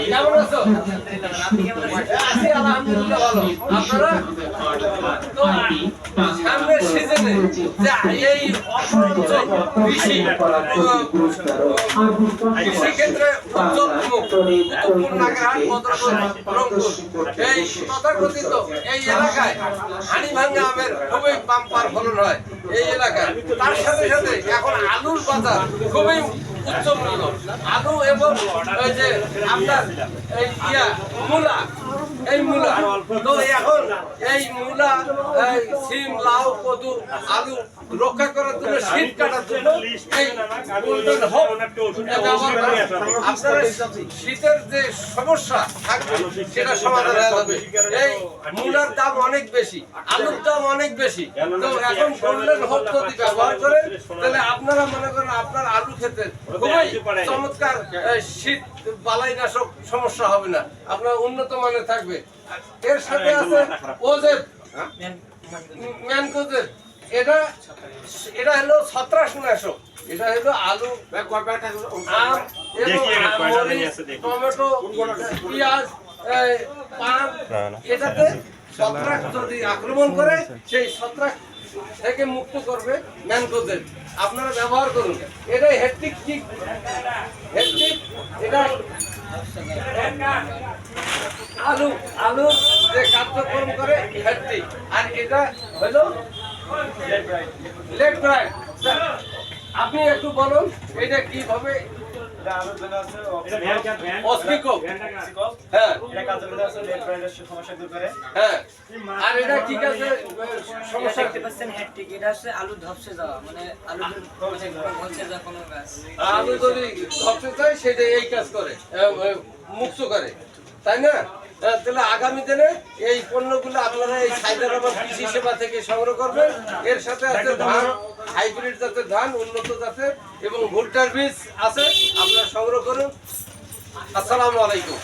কেমন আছো? আছি আলহামদুলিল্লাহ ভালো। আপনারা? তো সামনের সিজনে যে এই অপরঞ্চল কৃষিক্ষেত্রে উজ্জ্বলমুখ উত্তরপুর নাগরহাট মদনপুর রংপুর এই তথাকথিত এই এলাকায় হাড়িভাঙ্গা আমের খুবই বাম্পার ফলন হয় এই এলাকায়। তার সাথে সাথে এখন আলুর বাজার খুবই উচ্চ মূল্য। আলু এবং ওই যে আপনার এই মূলা, এই মূলা তো এখন এই মূলা সিম লাউ কদু আলু রক্ষা করার জন্য শীত কাটার জন্য এই গোল্ডেন হোপ আপনারা শীতের যে সমস্যা থাকবে সেটা সমাধান হয়ে যাবে। এই মূলার দাম অনেক বেশি, আলুর দাম অনেক বেশি, তো এখন গোল্ডেন হোপ যদি ব্যবহার করেন তাহলে আপনারা মনে করেন আপনার আলু খেতে খুবই চমৎকার শীত বালাইনাশক সমস্যা হবে না, আপনার উন্নত মানের থাকবে। এর সাথে আছে ওজেব ম্যানকোজেব, এটা হলো ছত্রাকনাশক। এটা হলো আলু আম এবং টমেটো পেঁয়াজ পান, এটাতে ছত্রাক যদি আক্রমণ করে সেই ছত্রাক থেকে মুক্ত করবে ম্যানকোজেব, আপনারা ব্যবহার করুন। এটা হেট্রিক কিক, হেট্রিক এটা আলু যে কার্যক্রম করে হেট্রিক, আর এটা হলো লেগ ব্রাইট। আপনি একটু বলুন এটা কিভাবে আলু ধপসে যাওয়া মানে আলু যদি ধপসে যায় সেটা এই কাজ করে, মুক্ত করে, তাই না? তাহলে আগামী দিনে এই পণ্যগুলো আপনারা এই সাইদারাবাদ কৃষি সেবা থেকে সংগ্রহ করবেন। এর সাথে আছে ধান, হাইব্রিড জাতের ধান, উন্নত জাতের এবং ভুট্টার বীজ আছে, আপনারা সংগ্রহ করুন। আসসালামু আলাইকুম।